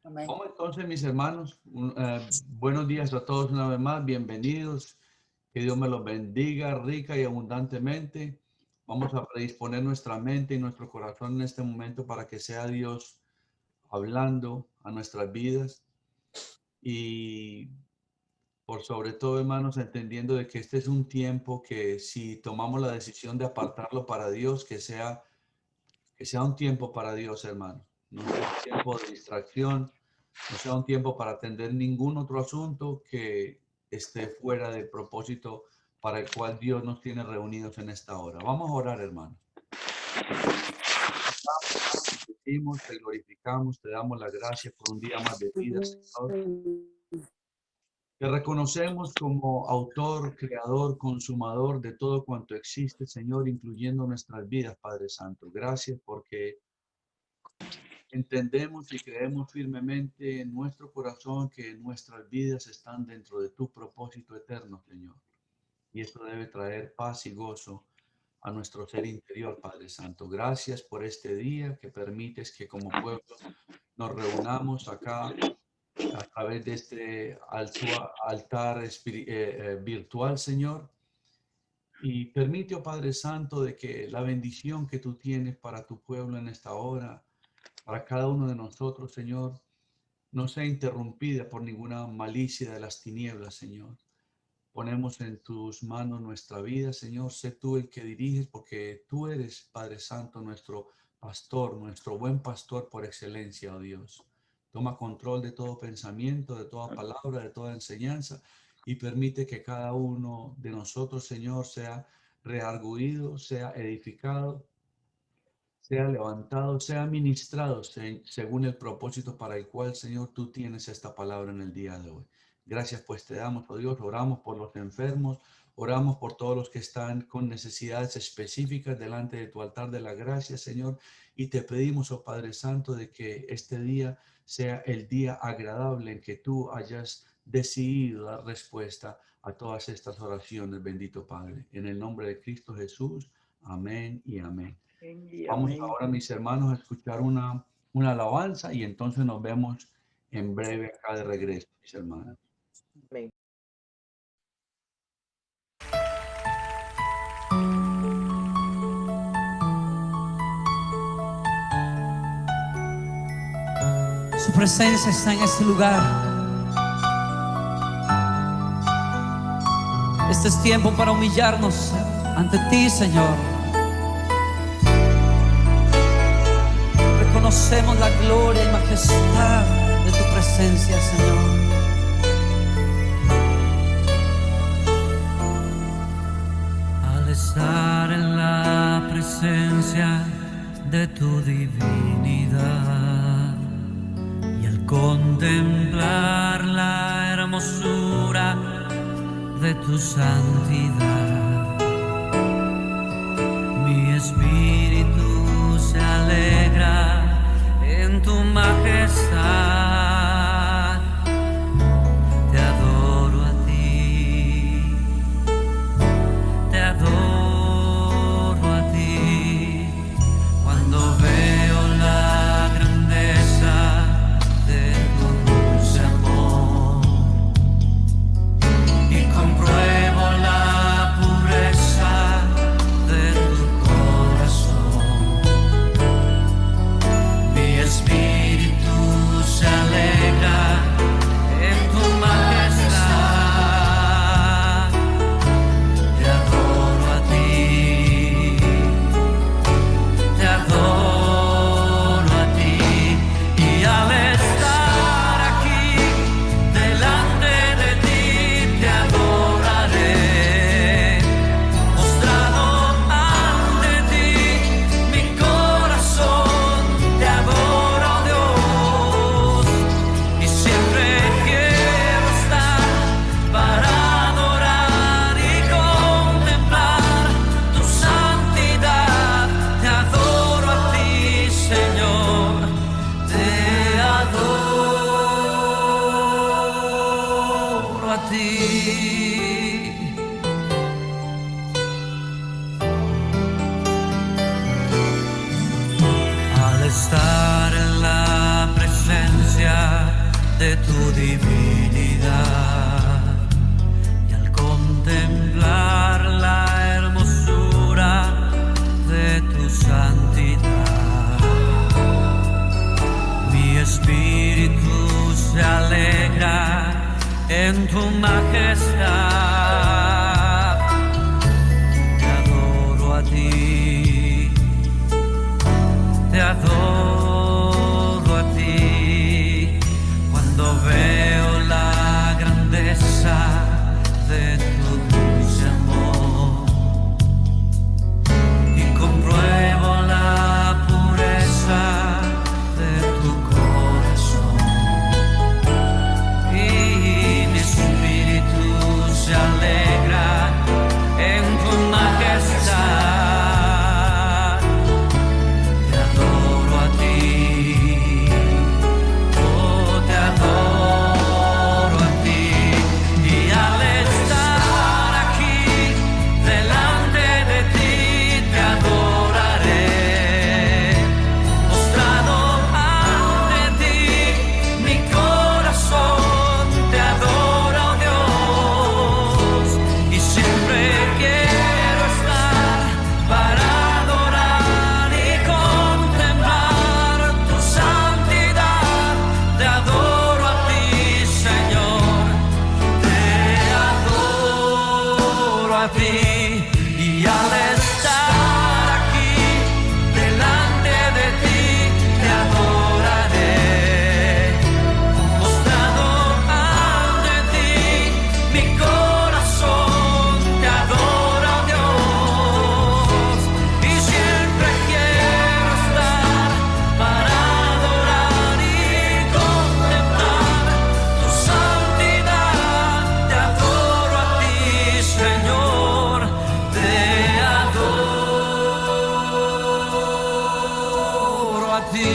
Amén. Vamos entonces, mis hermanos, buenos días a todos una vez más, bienvenidos, que Dios me los bendiga rica y abundantemente. Vamos a predisponer nuestra mente y nuestro corazón en este momento para que sea Dios hablando a nuestras vidas y por sobre todo, hermanos, entendiendo de que este es un tiempo que si tomamos la decisión de apartarlo para Dios, que sea un tiempo para Dios, hermano. No sea un tiempo de distracción, no sea un tiempo para atender ningún otro asunto que esté fuera del propósito para el cual Dios nos tiene reunidos en esta hora. Vamos a orar, hermano. Te bendecimos, te glorificamos, te damos la gracia por un día más de vida, Señor. Te reconocemos como autor, creador, consumador de todo cuanto existe, Señor, incluyendo nuestras vidas, Padre Santo. Gracias porque entendemos y creemos firmemente en nuestro corazón que nuestras vidas están dentro de tu propósito eterno, Señor. Y esto debe traer paz y gozo a nuestro ser interior, Padre Santo. Gracias por este día que permites que como pueblo nos reunamos acá a través de este altar virtual, Señor. Y permite, oh Padre Santo, de que la bendición que tú tienes para tu pueblo en esta hora, para cada uno de nosotros, Señor, no sea interrumpida por ninguna malicia de las tinieblas, Señor. Ponemos en tus manos nuestra vida, Señor. Sé tú el que diriges, porque tú eres, Padre Santo, nuestro pastor, nuestro buen pastor por excelencia, oh Dios. Toma control de todo pensamiento, de toda palabra, de toda enseñanza y permite que cada uno de nosotros, Señor, sea rearguido, sea edificado, sea levantado, sea ministrado según el propósito para el cual, Señor, tú tienes esta palabra en el día de hoy. Gracias pues te damos, oh Dios, oramos por los enfermos, oramos por todos los que están con necesidades específicas delante de tu altar de la gracia, Señor, y te pedimos, oh Padre Santo, de que este día sea el día agradable en que tú hayas decidido dar respuesta a todas estas oraciones, bendito Padre. En el nombre de Cristo Jesús, amén y amén. Vamos Amén. ahora, mis hermanos, a escuchar una alabanza y entonces nos vemos en breve acá de regreso, mis hermanos. Amén. Su presencia está en este lugar. Este es tiempo para humillarnos ante ti, Señor. Reconocemos la gloria y majestad de tu presencia, Señor. Al estar en la presencia de tu divinidad y al contemplar la hermosura de tu santidad, mi espíritu se alegra en tu majestad. Te adoro a ti, te adoro a ti. Cuando veo la grandeza de tu dulce amor y compruebo la pureza de tu corazón, mi espíritu se alegra tu divinidad y al contemplar la hermosura de tu santidad, mi espíritu se alegra en tu majestad. Te adoro a ti, te adoro a ti, cuando veo la grandeza de tu dulce amor y compruebo la pureza de tu corazón, y mi espíritu se alegra en tu majestad. Te adoro a ti, oh, te adoro a ti, y al estar aquí delante de ti te adoraré, postrado ante ti, mi corazón te adora, oh Dios, y siempre quiero estar para adorar y contemplar tu santidad. Te adoro a ti, Señor, te adoro a ti, y al estar aquí delante de ti te adoraré, postrado ante ti, mi corazón te adora, oh Dios, y siempre quiero estar para adorar y contemplar tu santidad. Te adoro a ti, Señor, te adoro a ti,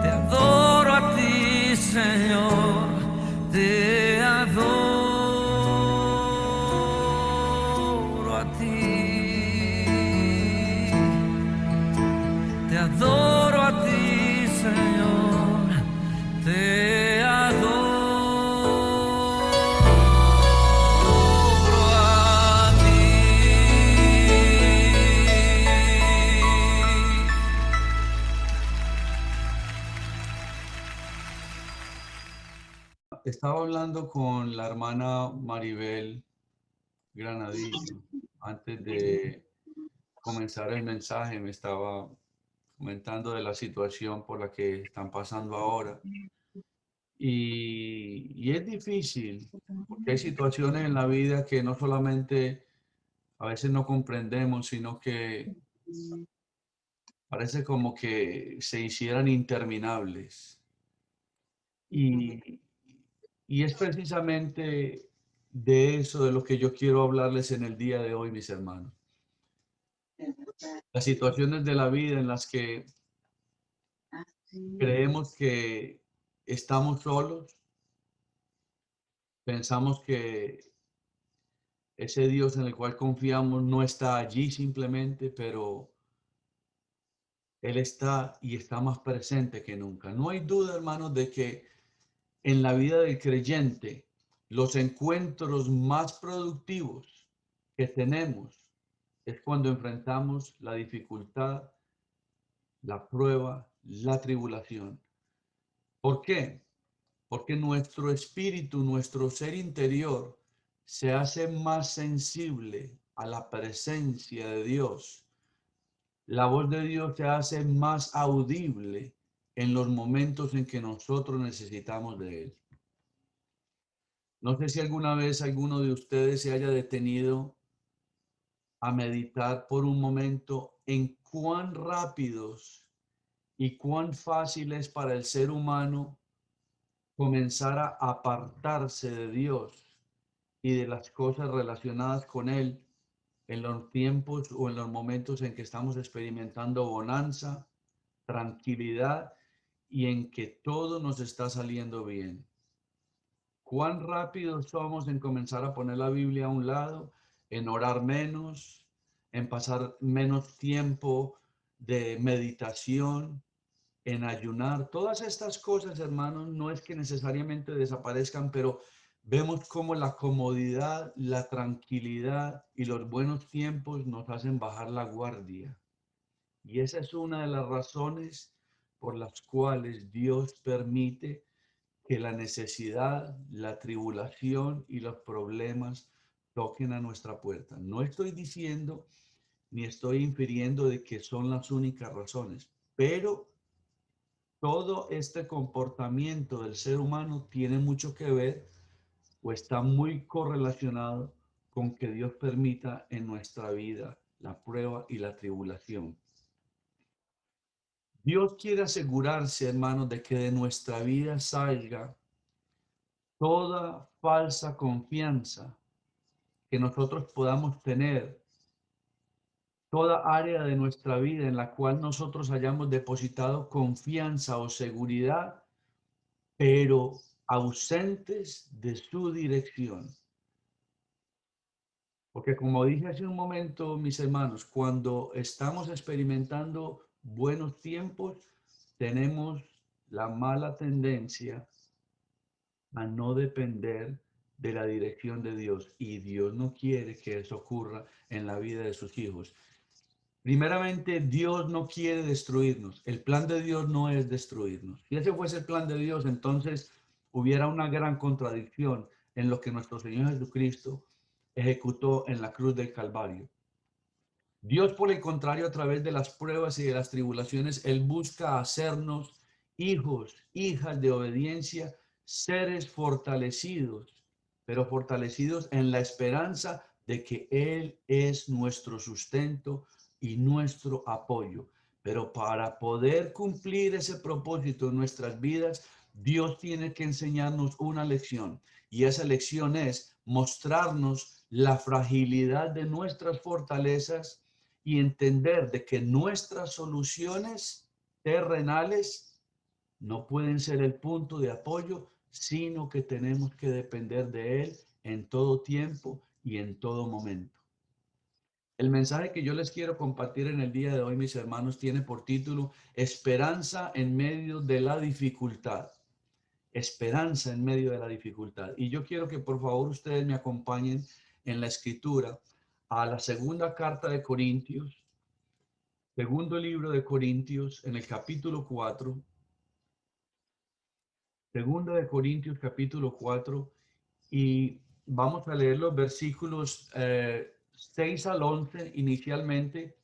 te adoro a ti, Señor, te adoro a ti, te adoro a ti, Señor, te adoro a ti. Estaba hablando con la hermana Maribel Granadillo antes de comenzar el mensaje. Me estaba comentando de la situación por la que están pasando ahora. Y es difícil, porque hay situaciones en la vida que no solamente a veces no comprendemos, sino que parece como que se hicieran interminables. Y, y es precisamente de eso de lo que yo quiero hablarles en el día de hoy, mis hermanos. Las situaciones de la vida en las que creemos que estamos solos, pensamos que ese Dios en el cual confiamos no está allí simplemente, pero Él está y está más presente que nunca. No hay duda, hermanos, de que en la vida del creyente los encuentros más productivos que tenemos es cuando enfrentamos la dificultad, la prueba, la tribulación. ¿Por qué? Porque nuestro espíritu, nuestro ser interior, se hace más sensible a la presencia de Dios. La voz de Dios se hace más audible en los momentos en que nosotros necesitamos de Él. No sé si alguna vez alguno de ustedes se haya detenido a meditar por un momento en cuán rápidos y cuán fácil es para el ser humano comenzar a apartarse de Dios y de las cosas relacionadas con Él en los tiempos o en los momentos en que estamos experimentando bonanza, tranquilidad y en que todo nos está saliendo bien. ¿Cuán rápidos somos en comenzar a poner la Biblia a un lado, en orar menos, en pasar menos tiempo de meditación? en ayunar. Todas estas cosas, hermanos, no es que necesariamente desaparezcan, pero vemos cómo la comodidad, la tranquilidad y los buenos tiempos nos hacen bajar la guardia. Y esa es una de las razones por las cuales Dios permite que la necesidad, la tribulación y los problemas toquen a nuestra puerta. No estoy diciendo ni estoy infiriendo de que son las únicas razones, pero todo este comportamiento del ser humano tiene mucho que ver o está muy correlacionado con que Dios permita en nuestra vida la prueba y la tribulación. Dios quiere asegurarse, hermanos, de que de nuestra vida salga toda falsa confianza que nosotros podamos tener, toda área de nuestra vida en la cual nosotros hayamos depositado confianza o seguridad, pero ausentes de su dirección. Porque como dije hace un momento, mis hermanos, cuando estamos experimentando buenos tiempos, tenemos la mala tendencia a no depender de la dirección de Dios. Y Dios no quiere que eso ocurra en la vida de sus hijos. Primeramente, Dios no quiere destruirnos. El plan de Dios no es destruirnos. Si ese fuese el plan de Dios, entonces hubiera una gran contradicción en lo que nuestro Señor Jesucristo ejecutó en la cruz del Calvario. Dios, por el contrario, a través de las pruebas y de las tribulaciones, Él busca hacernos hijos, hijas de obediencia, seres fortalecidos, pero fortalecidos en la esperanza de que Él es nuestro sustento y nuestro apoyo. Pero para poder cumplir ese propósito en nuestras vidas, Dios tiene que enseñarnos una lección, y esa lección es mostrarnos la fragilidad de nuestras fortalezas y entender de que nuestras soluciones terrenales no pueden ser el punto de apoyo, sino que tenemos que depender de Él en todo tiempo y en todo momento. El mensaje que yo les quiero compartir en el día de hoy, mis hermanos, tiene por título Esperanza en medio de la dificultad. Esperanza en medio de la dificultad. Y yo quiero que por favor ustedes me acompañen en la escritura a la segunda carta de Corintios, segundo libro de Corintios, en el capítulo 4, segunda de Corintios capítulo 4, y vamos a leer los versículos 6 al 11 inicialmente,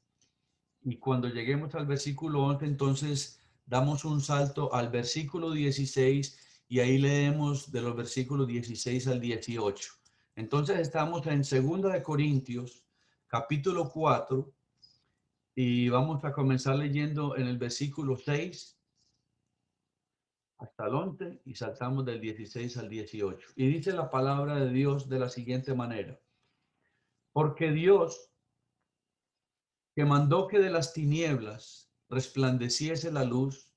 y cuando lleguemos al versículo 11, entonces damos un salto al versículo 16 y ahí leemos de los versículos 16 al 18. Entonces estamos en segunda de Corintios capítulo 4 y vamos a comenzar leyendo en el versículo 6 hasta el 11 y saltamos del 16 al 18. Y dice la palabra de Dios de la siguiente manera: porque Dios, que mandó que de las tinieblas resplandeciese la luz,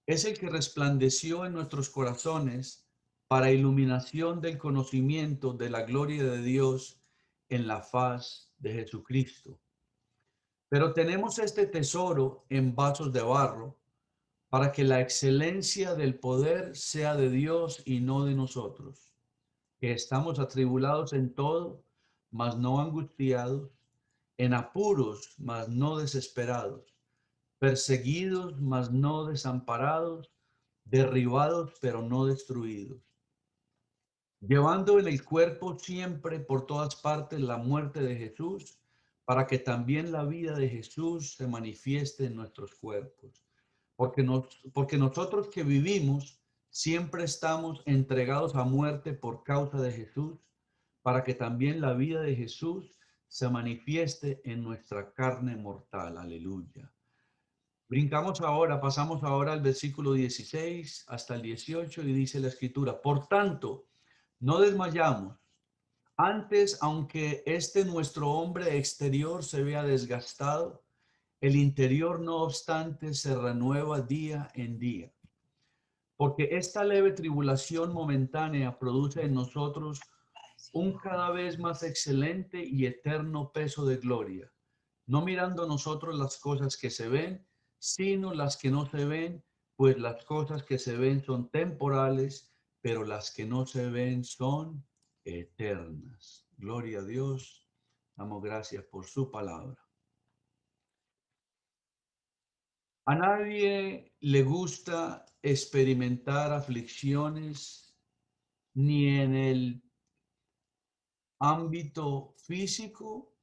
es el que resplandeció en nuestros corazones para iluminación del conocimiento de la gloria de Dios en la faz de Jesucristo. Pero tenemos este tesoro en vasos de barro, para que la excelencia del poder sea de Dios y no de nosotros, que estamos atribulados en todo, mas no angustiados, en apuros, mas no desesperados, perseguidos, mas no desamparados, derribados, pero no destruidos, llevando en el cuerpo siempre por todas partes la muerte de Jesús, para que también la vida de Jesús se manifieste en nuestros cuerpos. Porque nosotros que vivimos siempre estamos entregados a muerte por causa de Jesús, para que también la vida de Jesús se manifieste en nuestra carne mortal. Aleluya. Pasamos ahora al versículo 16 hasta el 18 y dice la escritura: por tanto, no desmayamos. Antes, aunque este nuestro hombre exterior se vea desgastado, el interior no obstante se renueva día en día. Porque esta leve tribulación momentánea produce en nosotros un cada vez más excelente y eterno peso de gloria, no mirando nosotros las cosas que se ven, sino las que no se ven, pues las cosas que se ven son temporales, pero las que no se ven son eternas. Gloria a Dios. Damos gracias por su palabra. A nadie le gusta experimentar aflicciones ni en el ámbito físico,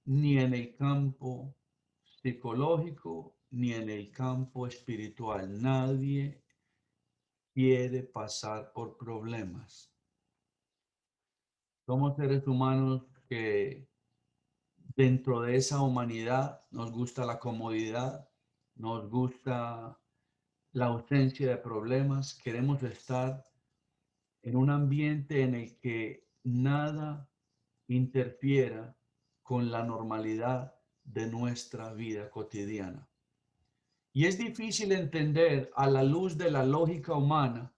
ni en el campo psicológico, ni en el campo espiritual. Nadie quiere pasar por problemas. Somos seres humanos que dentro de esa humanidad nos gusta la comodidad, nos gusta la ausencia de problemas, queremos estar en un ambiente en el que nada interfiera con la normalidad de nuestra vida cotidiana. Y es difícil entender a la luz de la lógica humana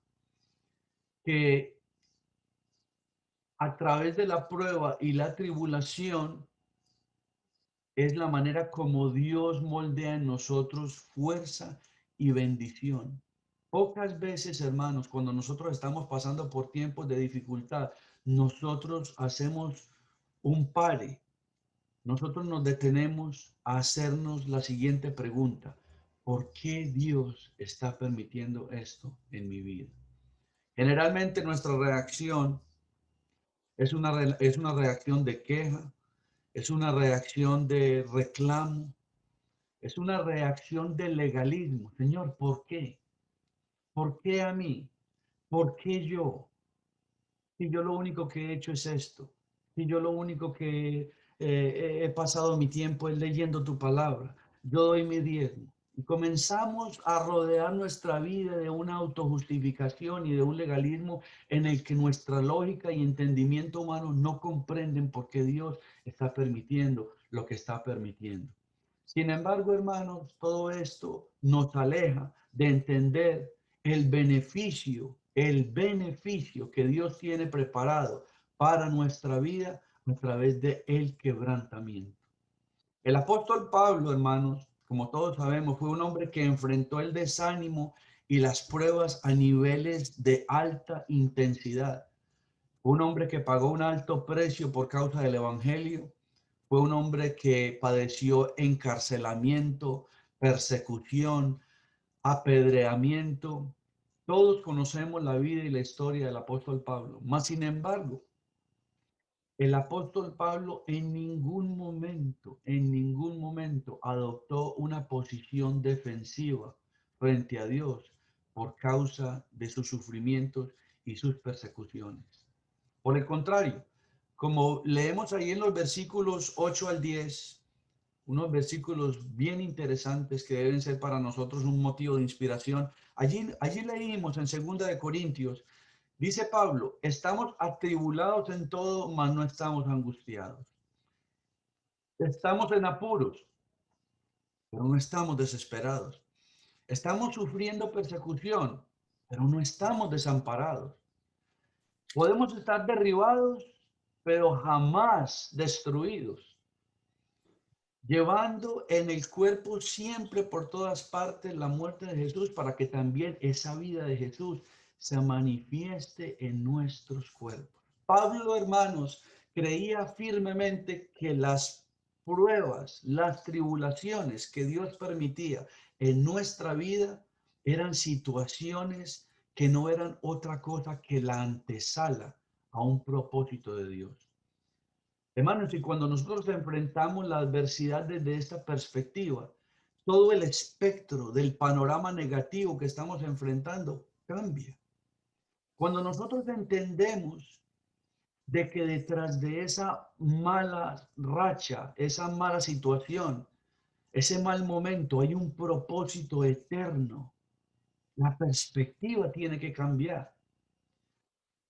que a través de la prueba y la tribulación es la manera como Dios moldea en nosotros fuerza y bendición. Pocas veces, hermanos, cuando nosotros estamos pasando por tiempos de dificultad, nosotros hacemos un pare. Nosotros nos detenemos a hacernos la siguiente pregunta: ¿por qué Dios está permitiendo esto en mi vida? Generalmente nuestra reacción es una reacción de queja, es una reacción de reclamo, es una reacción de legalismo. Señor, ¿por qué? ¿Por qué a mí? ¿Por qué yo? Si yo lo único que he hecho es esto, si yo lo único que he pasado mi tiempo es leyendo tu palabra, yo doy mi diezmo. Y comenzamos a rodear nuestra vida de una autojustificación y de un legalismo en el que nuestra lógica y entendimiento humano no comprenden por qué Dios está permitiendo lo que está permitiendo. Sin embargo, hermanos, todo esto nos aleja de entender el beneficio que Dios tiene preparado para nuestra vida a través de el quebrantamiento. El apóstol Pablo, hermanos, como todos sabemos, fue un hombre que enfrentó el desánimo y las pruebas a niveles de alta intensidad. Fue un hombre que pagó un alto precio por causa del evangelio. Fue un hombre que padeció encarcelamiento, persecución, apedreamiento. Todos conocemos la vida y la historia del apóstol Pablo. Mas, sin embargo, el apóstol Pablo en ningún momento adoptó una posición defensiva frente a Dios por causa de sus sufrimientos y sus persecuciones. Por el contrario, como leemos ahí en los versículos 8 al 10, unos versículos bien interesantes que deben ser para nosotros un motivo de inspiración. Allí leímos en 2 Corintios, dice Pablo: estamos atribulados en todo, mas no estamos angustiados. Estamos en apuros, pero no estamos desesperados. Estamos sufriendo persecución, pero no estamos desamparados. Podemos estar derribados, pero jamás destruidos, llevando en el cuerpo siempre por todas partes la muerte de Jesús, para que también esa vida de Jesús se manifieste en nuestros cuerpos. Pablo, hermanos, creía firmemente que las pruebas, las tribulaciones que Dios permitía en nuestra vida eran situaciones que no eran otra cosa que la antesala a un propósito de Dios. Hermanos, y cuando nosotros enfrentamos la adversidad desde esta perspectiva, todo el espectro del panorama negativo que estamos enfrentando cambia. Cuando nosotros entendemos de que detrás de esa mala racha, esa mala situación, ese mal momento, hay un propósito eterno, la perspectiva tiene que cambiar.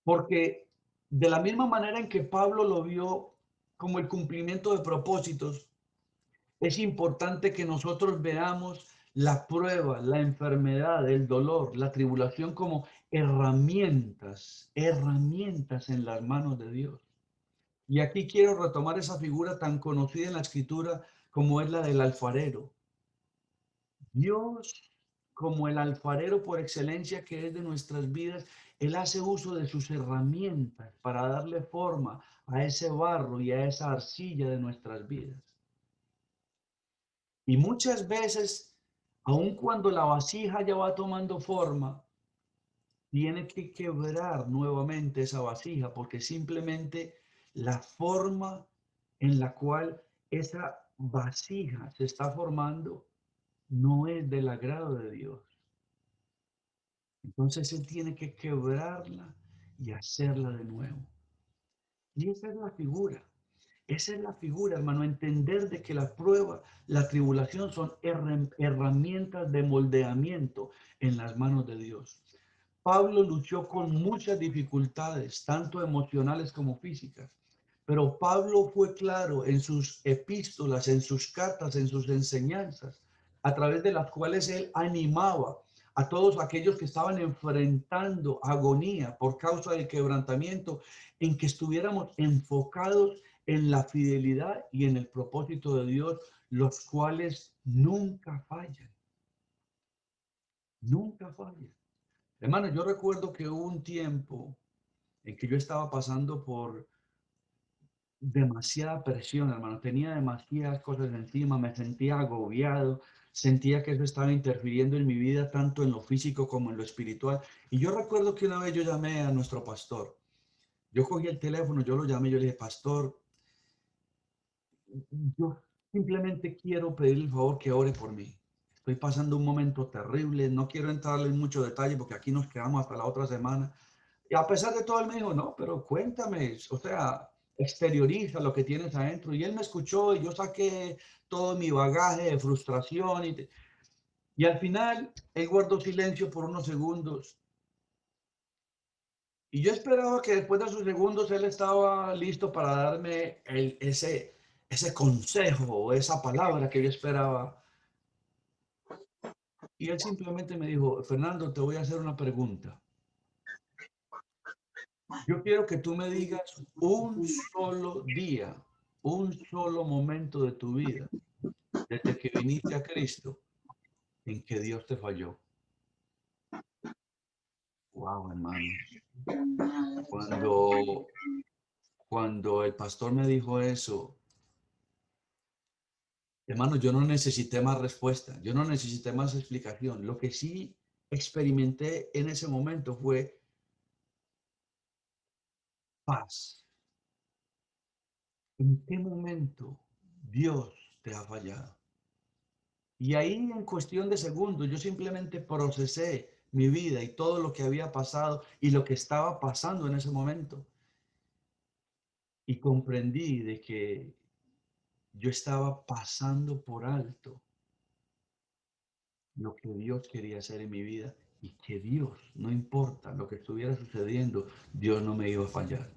Porque de la misma manera en que Pablo lo vio como el cumplimiento de propósitos, es importante que nosotros veamos la prueba, la enfermedad, el dolor, la tribulación como herramientas en las manos de Dios. Y aquí quiero retomar esa figura tan conocida en la escritura como es la del alfarero. Dios, como el alfarero por excelencia que es de nuestras vidas, Él hace uso de sus herramientas para darle forma a ese barro y a esa arcilla de nuestras vidas. Y muchas veces, aun cuando la vasija ya va tomando forma, tiene que quebrar nuevamente esa vasija porque simplemente la forma en la cual esa vasija se está formando no es del agrado de Dios. Entonces Él tiene que quebrarla y hacerla de nuevo. Y esa es la figura. Esa es la figura, hermano, entender de que la prueba, la tribulación son herramientas de moldeamiento en las manos de Dios. Pablo luchó con muchas dificultades, tanto emocionales como físicas, pero Pablo fue claro en sus epístolas, en sus cartas, en sus enseñanzas, a través de las cuales él animaba a todos aquellos que estaban enfrentando agonía por causa del quebrantamiento, en que estuviéramos enfocados en la fidelidad y en el propósito de Dios, los cuales nunca fallan, nunca fallan. Hermano, yo recuerdo que hubo un tiempo en que yo estaba pasando por demasiada presión, hermano. Tenía demasiadas cosas encima, me sentía agobiado, sentía que eso estaba interfiriendo en mi vida, tanto en lo físico como en lo espiritual. Y yo recuerdo que una vez yo llamé a nuestro pastor. Yo cogí el teléfono, yo lo llamé, yo le dije, pastor, yo simplemente quiero pedirle el favor que ore por mí. Estoy pasando un momento terrible, no quiero entrarle en mucho detalle porque aquí nos quedamos hasta la otra semana. Y a pesar de todo, él me dijo, no, pero cuéntame, o sea, exterioriza lo que tienes adentro. Y él me escuchó y yo saqué todo mi bagaje de frustración. Y al final, él guardó silencio por unos segundos. Y yo esperaba que después de esos segundos él estaba listo para darme ese consejo o esa palabra que yo esperaba. Y él simplemente me dijo, Fernando, te voy a hacer una pregunta. Yo quiero que tú me digas un solo día, un solo momento de tu vida, desde que viniste a Cristo, en que Dios te falló. Wow, hermanos. Cuando, cuando el pastor me dijo eso, hermano, yo no necesité más respuesta, yo no necesité más explicación. Lo que sí experimenté en ese momento fue paz. ¿En qué momento Dios te ha fallado? Y ahí en cuestión de segundos yo simplemente procesé mi vida y todo lo que había pasado y lo que estaba pasando en ese momento. Y comprendí de que yo estaba pasando por alto lo que Dios quería hacer en mi vida y que Dios, no importa lo que estuviera sucediendo, Dios no me iba a fallar.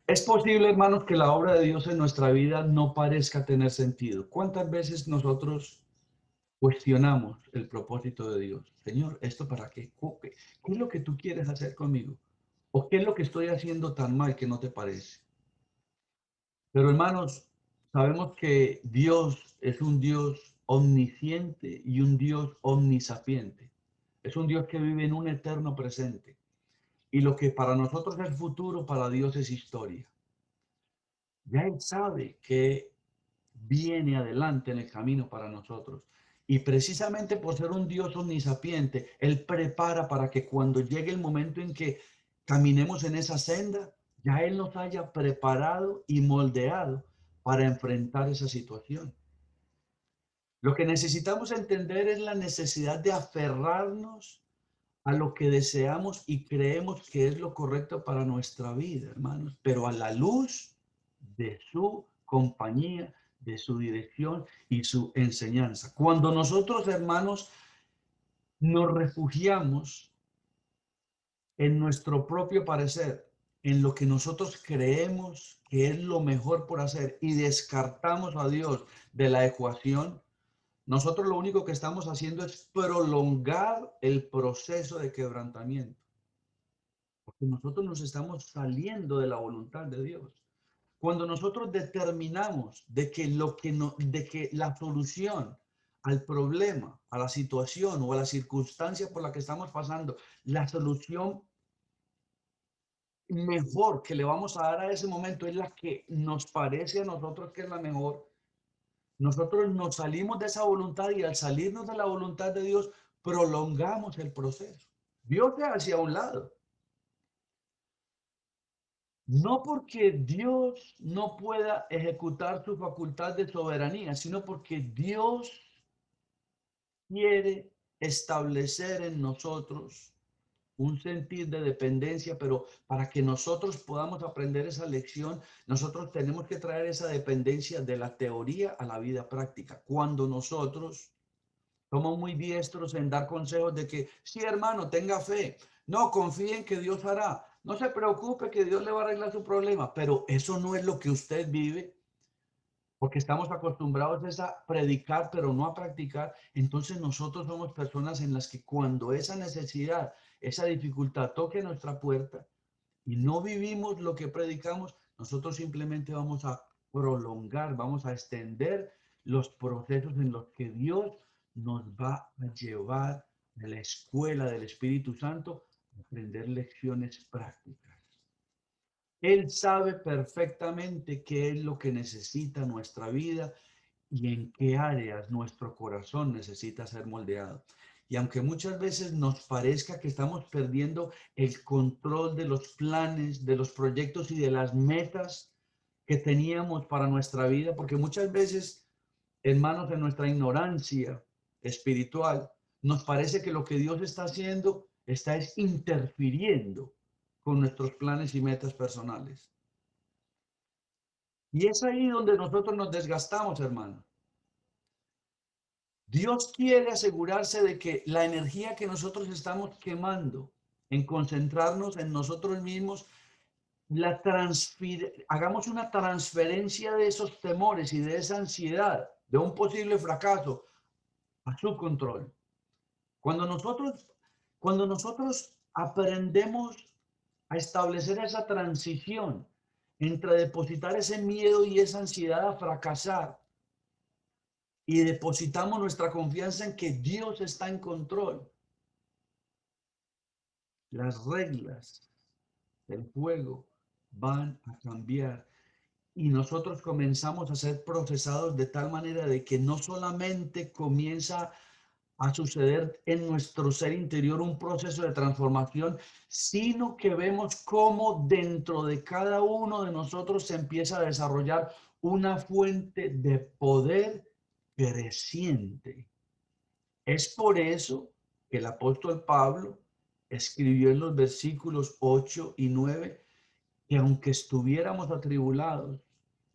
Es posible, hermanos, que la obra de Dios en nuestra vida no parezca tener sentido. ¿Cuántas veces nosotros cuestionamos el propósito de Dios? Señor, ¿esto para qué? ¿Qué es lo que tú quieres hacer conmigo? ¿O qué es lo que estoy haciendo tan mal que no te parece? Pero hermanos, sabemos que Dios es un Dios omnisciente y un Dios omnisapiente. Es un Dios que vive en un eterno presente. Y lo que para nosotros es futuro, para Dios es historia. Ya Él sabe que viene adelante en el camino para nosotros. Y precisamente por ser un Dios omnisapiente, Él prepara para que cuando llegue el momento en que caminemos en esa senda, ya Él nos haya preparado y moldeado para enfrentar esa situación. Lo que necesitamos entender es la necesidad de aferrarnos a lo que deseamos y creemos que es lo correcto para nuestra vida, hermanos, pero a la luz de su compañía, de su dirección y su enseñanza. Cuando nosotros, hermanos, nos refugiamos en nuestro propio parecer, en lo que nosotros creemos que es lo mejor por hacer y descartamos a Dios de la ecuación, nosotros lo único que estamos haciendo es prolongar el proceso de quebrantamiento, porque nosotros nos estamos saliendo de la voluntad de Dios. Cuando nosotros determinamos de que, de que la solución al problema, a la situación o a la circunstancia por la que estamos pasando, la solución mejor que le vamos a dar a ese momento es la que nos parece a nosotros que es la mejor, nosotros nos salimos de esa voluntad y al salirnos de la voluntad de Dios, prolongamos el proceso. Dios se hacia un lado. No porque Dios no pueda ejecutar su facultad de soberanía, sino porque Dios quiere establecer en nosotros un sentir de dependencia, pero para que nosotros podamos aprender esa lección, nosotros tenemos que traer esa dependencia de la teoría a la vida práctica. Cuando nosotros somos muy diestros en dar consejos de que, sí, hermano, tenga fe. No, confíe en que Dios hará. No se preocupe que Dios le va a arreglar su problema, pero eso no es lo que usted vive, porque estamos acostumbrados es a predicar, pero no a practicar. Entonces nosotros somos personas en las que cuando esa necesidad, esa dificultad toque nuestra puerta y no vivimos lo que predicamos, nosotros simplemente vamos a prolongar, vamos a extender los procesos en los que Dios nos va a llevar a la escuela del Espíritu Santo a aprender lecciones prácticas. Él sabe perfectamente qué es lo que necesita nuestra vida y en qué áreas nuestro corazón necesita ser moldeado. Y aunque muchas veces nos parezca que estamos perdiendo el control de los planes, de los proyectos y de las metas que teníamos para nuestra vida, porque muchas veces, hermanos, en nuestra ignorancia espiritual, nos parece que lo que Dios está haciendo está interfiriendo con nuestros planes y metas personales. Y es ahí donde nosotros nos desgastamos, hermano. Dios quiere asegurarse de que la energía que nosotros estamos quemando en concentrarnos en nosotros mismos, hagamos una transferencia de esos temores y de esa ansiedad, de un posible fracaso, a su control. Cuando nosotros, cuando nosotros aprendemos a establecer esa transición entre depositar ese miedo y esa ansiedad a fracasar y depositamos nuestra confianza en que Dios está en control, las reglas del juego van a cambiar y nosotros comenzamos a ser procesados de tal manera de que no solamente comienza a suceder en nuestro ser interior un proceso de transformación, sino que vemos cómo dentro de cada uno de nosotros se empieza a desarrollar una fuente de poder creciente. Es por eso que el apóstol Pablo escribió en los versículos 8 y 9 que aunque estuviéramos atribulados,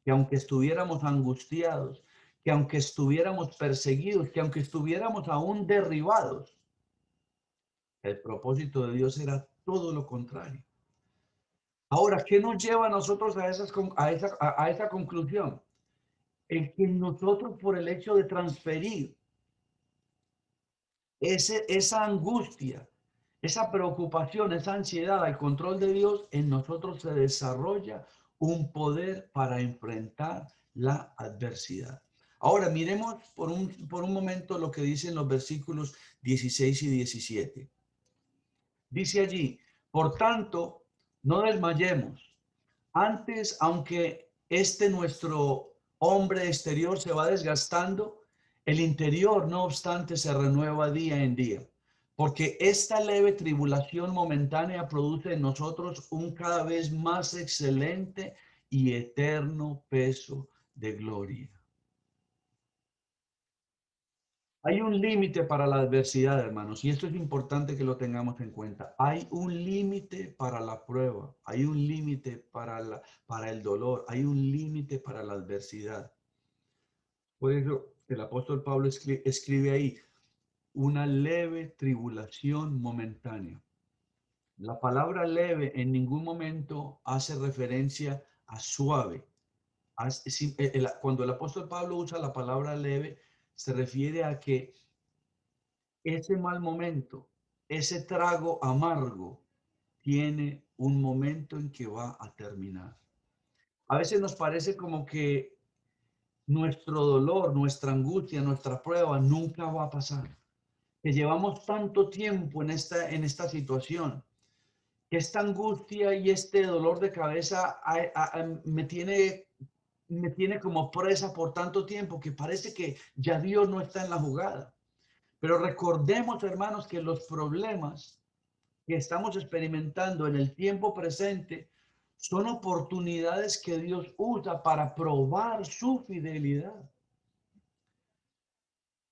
que aunque estuviéramos angustiados, que aunque estuviéramos perseguidos, que aunque estuviéramos aún derribados, el propósito de Dios era todo lo contrario. Ahora, ¿qué nos lleva a nosotros a esa conclusión? El que nosotros, por el hecho de transferir esa angustia, esa preocupación, esa ansiedad al control de Dios, en nosotros se desarrolla un poder para enfrentar la adversidad. Ahora miremos por un momento lo que dicen los versículos 16 y 17. Dice allí, por tanto, no desmayemos. Antes, aunque nuestro hombre exterior se va desgastando, el interior, no obstante, se renueva día en día, porque esta leve tribulación momentánea produce en nosotros un cada vez más excelente y eterno peso de gloria. Hay un límite para la adversidad, hermanos, y esto es importante que lo tengamos en cuenta. Hay un límite para la prueba, hay un límite para el dolor, hay un límite para la adversidad. Por eso el apóstol Pablo escribe ahí, una leve tribulación momentánea. La palabra leve en ningún momento hace referencia a suave. Cuando el apóstol Pablo usa la palabra leve, se refiere a que ese mal momento, ese trago amargo, tiene un momento en que va a terminar. A veces nos parece como que nuestro dolor, nuestra angustia, nuestra prueba nunca va a pasar. Que llevamos tanto tiempo en esta situación, que esta angustia y este dolor de cabeza me tiene como presa por tanto tiempo que parece que ya Dios no está en la jugada. Pero recordemos, hermanos, que los problemas que estamos experimentando en el tiempo presente son oportunidades que Dios usa para probar su fidelidad.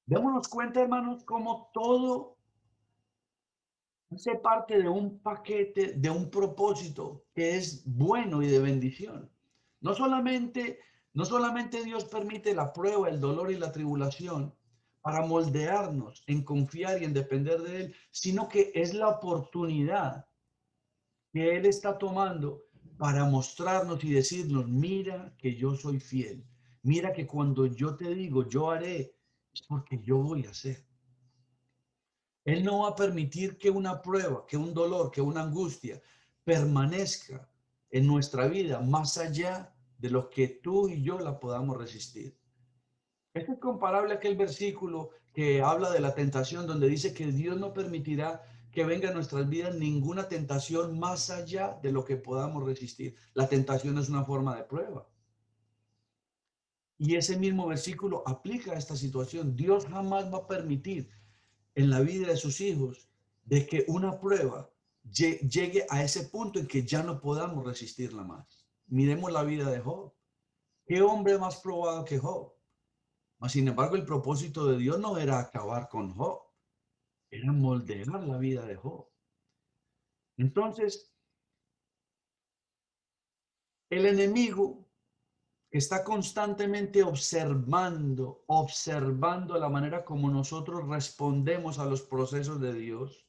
Démonos cuenta, hermanos, cómo todo hace parte de un paquete, de un propósito que es bueno y de bendición. No solamente, no solamente Dios permite la prueba, el dolor y la tribulación para moldearnos en confiar y en depender de Él, sino que es la oportunidad que Él está tomando para mostrarnos y decirnos, mira que yo soy fiel, mira que cuando yo te digo, yo haré, es porque yo voy a hacer. Él no va a permitir que una prueba, que un dolor, que una angustia permanezca en nuestra vida más allá de lo que tú y yo la podamos resistir. Esto es comparable a aquel versículo que habla de la tentación, donde dice que Dios no permitirá que venga a nuestras vidas ninguna tentación más allá de lo que podamos resistir. La tentación es una forma de prueba. Y ese mismo versículo aplica a esta situación. Dios jamás va a permitir en la vida de sus hijos de que una prueba llegue a ese punto en que ya no podamos resistirla más. Miremos la vida de Job. ¿Qué hombre más probado que Job? Mas, sin embargo, el propósito de Dios no era acabar con Job, era moldear la vida de Job. Entonces, el enemigo que está constantemente observando la manera como nosotros respondemos a los procesos de Dios,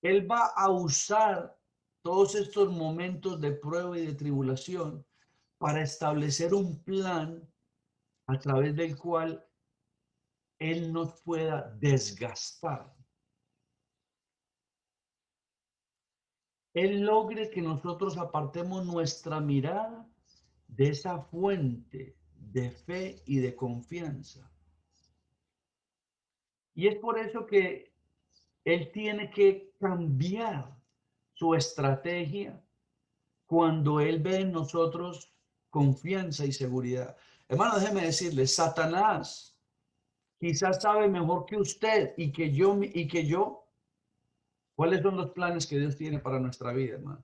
él va a usar todos estos momentos de prueba y de tribulación para establecer un plan a través del cual él nos pueda desgastar. Él logre que nosotros apartemos nuestra mirada de esa fuente de fe y de confianza. Y es por eso que él tiene que cambiar su estrategia cuando él ve en nosotros confianza y seguridad. Hermano, déjeme decirle, Satanás quizás sabe mejor que usted y que yo cuáles son los planes que Dios tiene para nuestra vida, hermano.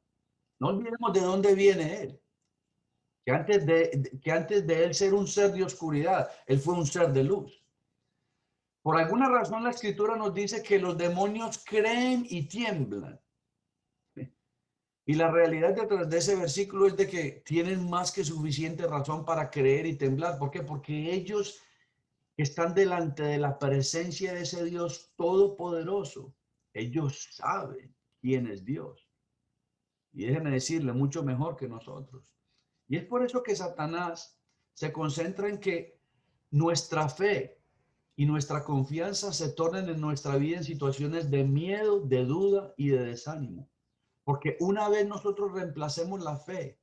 No olvidemos de dónde viene él. Que antes de él ser un ser de oscuridad, él fue un ser de luz. Por alguna razón la escritura nos dice que los demonios creen y tiemblan. Y la realidad detrás de ese versículo es de que tienen más que suficiente razón para creer y temblar. ¿Por qué? Porque ellos están delante de la presencia de ese Dios todopoderoso. Ellos saben quién es Dios. Y déjenme decirle, mucho mejor que nosotros. Y es por eso que Satanás se concentra en que nuestra fe y nuestra confianza se tornen en nuestra vida en situaciones de miedo, de duda y de desánimo. Porque una vez nosotros reemplacemos la fe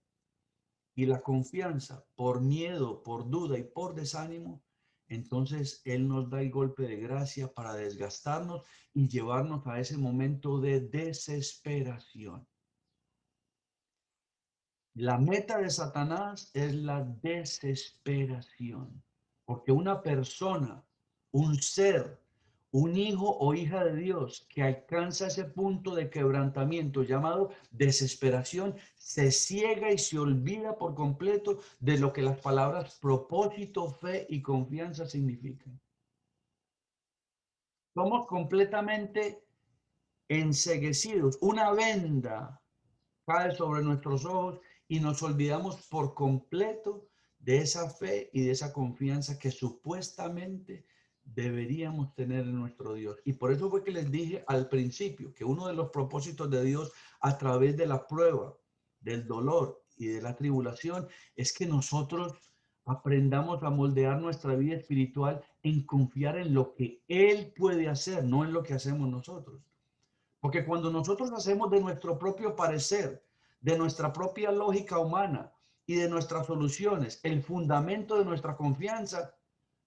y la confianza por miedo, por duda y por desánimo, entonces Él nos da el golpe de gracia para desgastarnos y llevarnos a ese momento de desesperación. La meta de Satanás es la desesperación, porque una persona, un ser, un hijo o hija de Dios que alcanza ese punto de quebrantamiento llamado desesperación, se ciega y se olvida por completo de lo que las palabras propósito, fe y confianza significan. Somos completamente enceguecidos, una venda cae sobre nuestros ojos y nos olvidamos por completo de esa fe y de esa confianza que supuestamente deberíamos tener en nuestro Dios. Y por eso fue que les dije al principio que uno de los propósitos de Dios a través de la prueba, del dolor y de la tribulación es que nosotros aprendamos a moldear nuestra vida espiritual en confiar en lo que Él puede hacer, no en lo que hacemos nosotros. Porque cuando nosotros hacemos de nuestro propio parecer, de nuestra propia lógica humana, y de nuestras soluciones, el fundamento de nuestra confianza,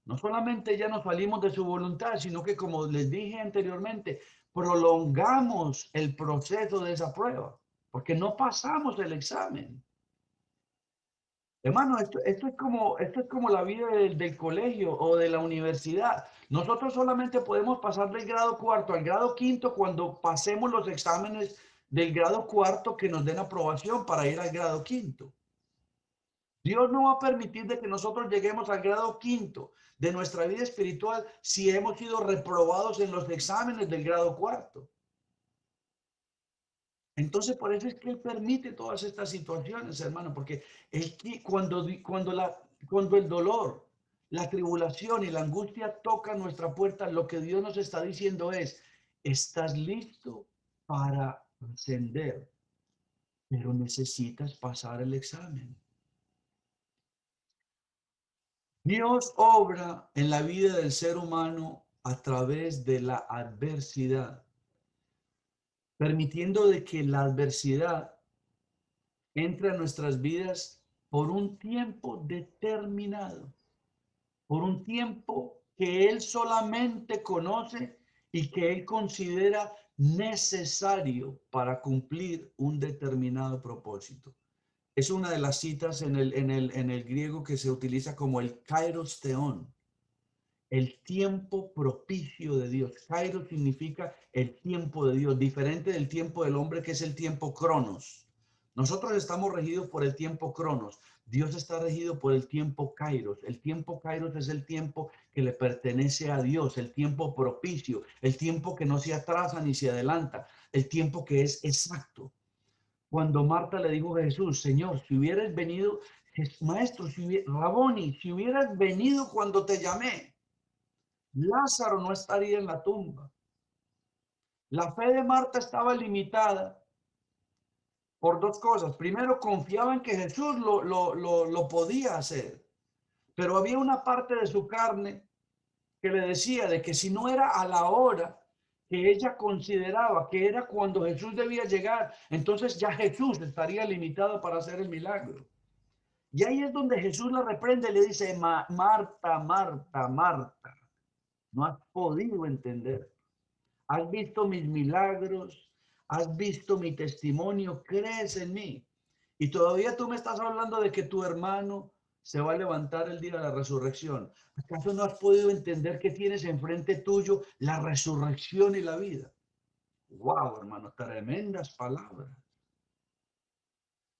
no solamente ya nos salimos de su voluntad, sino que, como les dije anteriormente, prolongamos el proceso de esa prueba, porque no pasamos el examen. Hermano, esto es como la vida del colegio o de la universidad. Nosotros solamente podemos pasar del grado cuarto al grado quinto cuando pasemos los exámenes del grado cuarto que nos den aprobación para ir al grado quinto. Dios no va a permitir de que nosotros lleguemos al grado quinto de nuestra vida espiritual si hemos sido reprobados en los exámenes del grado cuarto. Entonces, por eso es que Él permite todas estas situaciones, hermano, porque cuando el dolor, la tribulación y la angustia tocan nuestra puerta, lo que Dios nos está diciendo es, estás listo para ascender, pero necesitas pasar el examen. Dios obra en la vida del ser humano a través de la adversidad, permitiendo de que la adversidad entre a nuestras vidas por un tiempo determinado, por un tiempo que Él solamente conoce y que Él considera necesario para cumplir un determinado propósito. Es una de las citas en el griego que se utiliza como el kairos theon, el tiempo propicio de Dios. Kairos significa el tiempo de Dios, diferente del tiempo del hombre, que es el tiempo cronos. Nosotros estamos regidos por el tiempo cronos. Dios está regido por el tiempo kairos. El tiempo kairos es el tiempo que le pertenece a Dios, el tiempo propicio, el tiempo que no se atrasa ni se adelanta, el tiempo que es exacto. Cuando Marta le dijo a Jesús, Señor, si hubieras venido, maestro, Raboni, si hubieras venido cuando te llamé, Lázaro no estaría en la tumba. La fe de Marta estaba limitada por dos cosas. Primero, confiaba en que Jesús lo podía hacer, pero había una parte de su carne que le decía de que si no era a la hora que ella consideraba que era cuando Jesús debía llegar, entonces ya Jesús estaría limitado para hacer el milagro. Y ahí es donde Jesús la reprende y le dice, Marta, Marta, Marta, no has podido entender. Has visto mis milagros, has visto mi testimonio, crees en mí. Y todavía tú me estás hablando de que tu hermano se va a levantar el día de la resurrección. ¿Acaso no has podido entender que tienes enfrente tuyo la resurrección y la vida? Wow, hermano, tremendas palabras.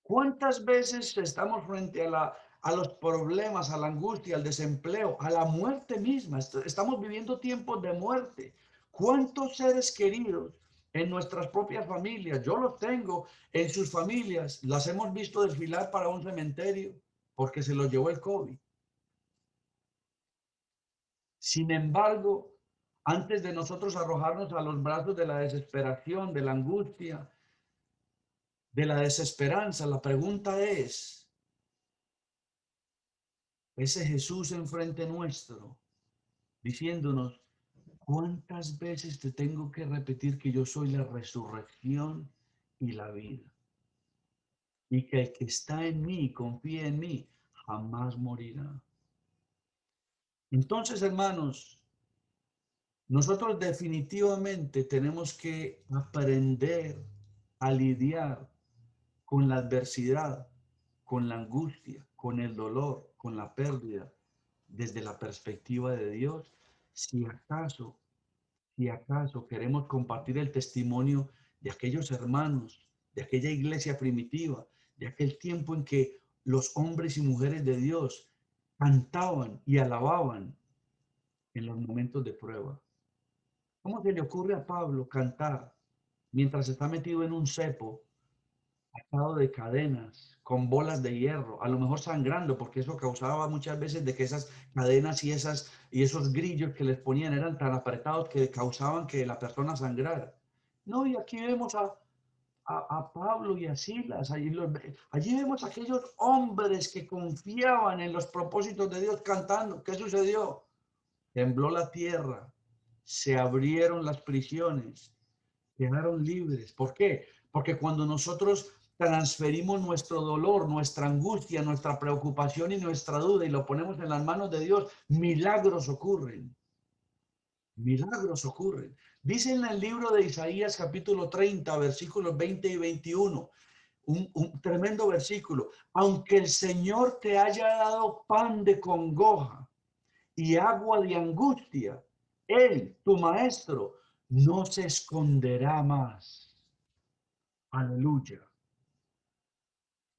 ¿Cuántas veces estamos frente a los problemas, a la angustia, al desempleo, a la muerte misma? Estamos viviendo tiempos de muerte. ¿Cuántos seres queridos en nuestras propias familias? Yo los tengo en sus familias. Las hemos visto desfilar para un cementerio porque se los llevó el COVID. Sin embargo, antes de nosotros arrojarnos a los brazos de la desesperación, de la angustia, de la desesperanza, la pregunta es, ese Jesús enfrente nuestro, diciéndonos, ¿cuántas veces te tengo que repetir que yo soy la resurrección y la vida? Y que el que está en mí, confía en mí, jamás morirá. Entonces, hermanos, nosotros definitivamente tenemos que aprender a lidiar con la adversidad, con la angustia, con el dolor, con la pérdida, desde la perspectiva de Dios, si acaso queremos compartir el testimonio de aquellos hermanos, de aquella iglesia primitiva, de aquel tiempo en que los hombres y mujeres de Dios cantaban y alababan en los momentos de prueba. ¿Cómo se le ocurre a Pablo cantar mientras está metido en un cepo, atado de cadenas, con bolas de hierro, a lo mejor sangrando, porque eso causaba muchas veces de que esas cadenas y esos grillos que les ponían eran tan apretados que causaban que la persona sangrara? No, y aquí vemos a Pablo y a Silas, allí vemos a aquellos hombres que confiaban en los propósitos de Dios cantando. ¿Qué sucedió? Tembló la tierra, se abrieron las prisiones, quedaron libres. ¿Por qué? Porque cuando nosotros transferimos nuestro dolor, nuestra angustia, nuestra preocupación y nuestra duda y lo ponemos en las manos de Dios, milagros ocurren. Milagros ocurren. Dice en el libro de Isaías capítulo 30, versículos 20 y 21, un tremendo versículo. Aunque el Señor te haya dado pan de congoja y agua de angustia, Él, tu maestro, no se esconderá más. Aleluya.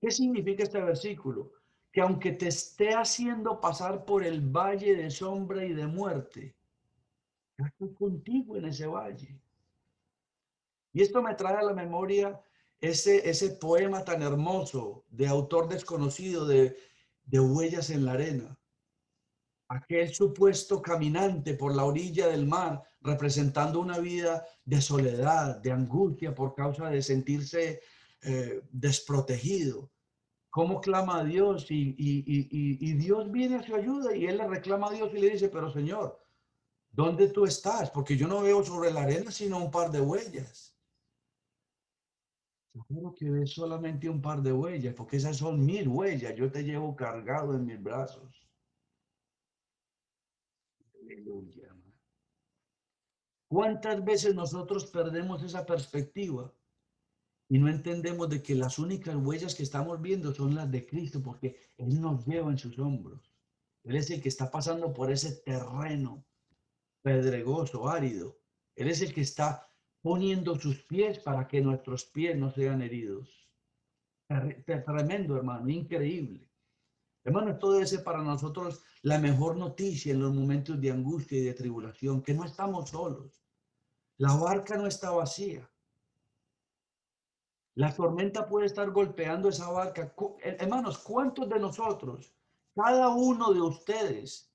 ¿Qué significa este versículo? Que aunque te esté haciendo pasar por el valle de sombra y de muerte, yo estoy contigo en ese valle. Y esto me trae a la memoria ese poema tan hermoso de autor desconocido de Huellas en la Arena. Aquel supuesto caminante por la orilla del mar, representando una vida de soledad, de angustia por causa de sentirse desprotegido. ¿Cómo clama a Dios? Y Dios viene a su ayuda y él le reclama a Dios y le dice, pero Señor, ¿dónde tú estás? Porque yo no veo sobre la arena sino un par de huellas. Seguro que ves solamente un par de huellas, porque esas son 1000 huellas. Yo te llevo cargado en mis brazos. Aleluya. ¿Cuántas veces nosotros perdemos esa perspectiva y no entendemos de que las únicas huellas que estamos viendo son las de Cristo, porque Él nos lleva en sus hombros? Él es el que está pasando por ese terreno pedregoso, árido. Él es el que está poniendo sus pies para que nuestros pies no sean heridos. Tremendo, hermano, increíble. Hermano, esto debe ser para nosotros la mejor noticia en los momentos de angustia y de tribulación, que no estamos solos. La barca no está vacía. La tormenta puede estar golpeando esa barca. Hermanos, ¿cuántos de nosotros, cada uno de ustedes,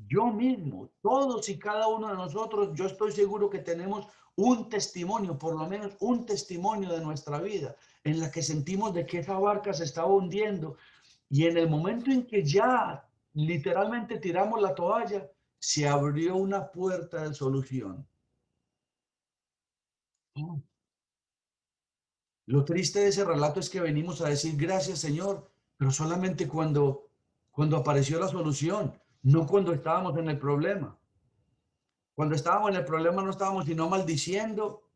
yo mismo, todos y cada uno de nosotros, yo estoy seguro que tenemos un testimonio, por lo menos un testimonio de nuestra vida, en la que sentimos de que esa barca se estaba hundiendo y en el momento en que ya literalmente tiramos la toalla, se abrió una puerta de solución. Lo triste de ese relato es que venimos a decir gracias, Señor, pero solamente cuando apareció la solución, no cuando estábamos en el problema. Cuando estábamos en el problema no estábamos sino maldiciendo,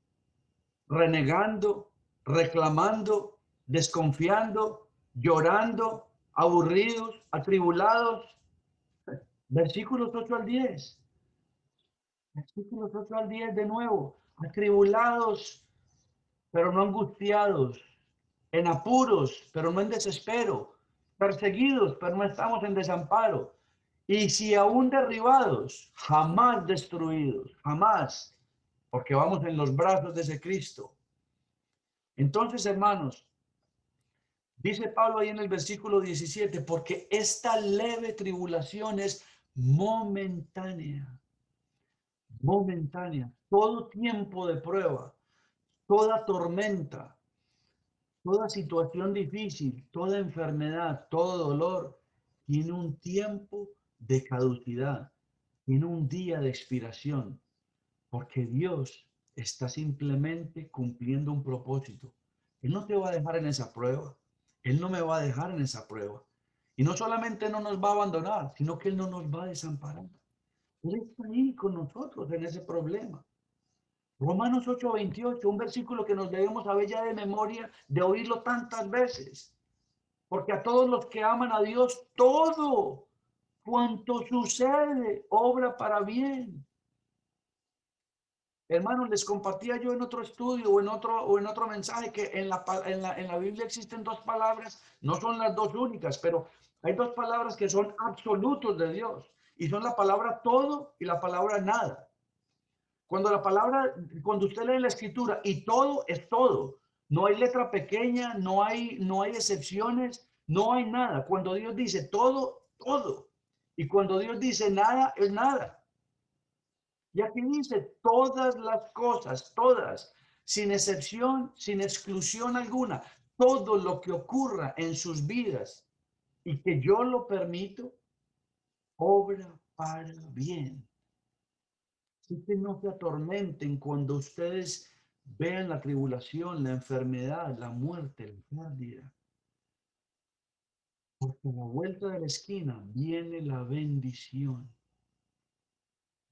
renegando, reclamando, desconfiando, llorando, aburridos, atribulados. Versículos 8 al 10. Versículos 8 al 10 de nuevo. Atribulados, pero no angustiados. En apuros, pero no en desespero. Perseguidos, pero no estamos en desamparo. Y si aún derribados, jamás destruidos, jamás, porque vamos en los brazos de ese Cristo. Entonces, hermanos, dice Pablo ahí en el versículo 17, porque esta leve tribulación es momentánea, momentánea. Todo tiempo de prueba, toda tormenta, toda situación difícil, toda enfermedad, todo dolor, tiene un tiempo de caducidad, tiene un día de expiración, porque Dios está simplemente cumpliendo un propósito. Él no te va a dejar en esa prueba. Él no me va a dejar en esa prueba. Y no solamente no nos va a abandonar, sino que Él no nos va a desamparar. Él está ahí con nosotros en ese problema. Romanos 8:28, un versículo que nos debemos saber ya de memoria, de oírlo tantas veces. Porque a todos los que aman a Dios, todo cuanto sucede, obra para bien. Hermanos, les compartía yo en otro estudio o en otro mensaje que en la Biblia existen dos palabras, no son las dos únicas, pero hay dos palabras que son absolutos de Dios y son la palabra todo y la palabra nada. Cuando usted lee la escritura y todo es todo, no hay letra pequeña, no hay excepciones, no hay nada. Cuando Dios dice todo, todo. Y cuando Dios dice nada, es nada. Y aquí dice todas las cosas, todas, sin excepción, sin exclusión alguna, todo lo que ocurra en sus vidas y que yo lo permito, obra para bien. Así que no se atormenten cuando ustedes vean la tribulación, la enfermedad, la muerte, la pérdida. Porque a la vuelta de la esquina viene la bendición.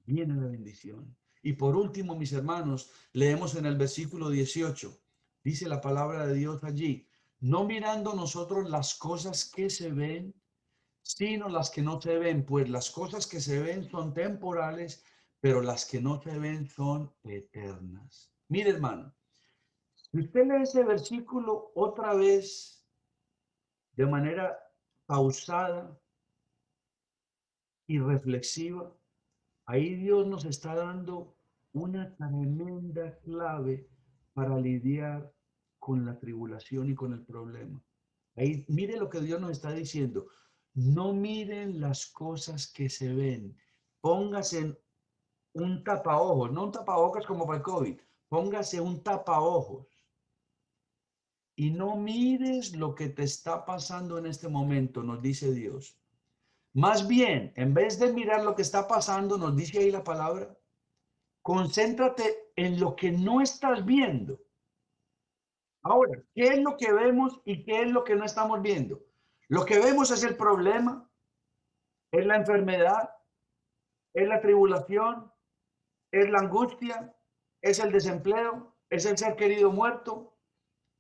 Viene la bendición. Y por último, mis hermanos, leemos en el versículo 18. Dice la palabra de Dios allí, no mirando nosotros las cosas que se ven, sino las que no se ven, pues las cosas que se ven son temporales, pero las que no se ven son eternas. Mire, hermano, si usted lee ese versículo otra vez de manera pausada y reflexiva, ahí Dios nos está dando una tremenda clave para lidiar con la tribulación y con el problema. Ahí, mire lo que Dios nos está diciendo. No miren las cosas que se ven. Póngase un tapaojos, no un tapabocas como para el COVID. Póngase un tapaojos. Y no mires lo que te está pasando en este momento, nos dice Dios. Más bien, en vez de mirar lo que está pasando, nos dice ahí la palabra, concéntrate en lo que no estás viendo. Ahora, ¿qué es lo que vemos y qué es lo que no estamos viendo? Lo que vemos es el problema, es la enfermedad, es la tribulación, es la angustia, es el desempleo, es el ser querido muerto.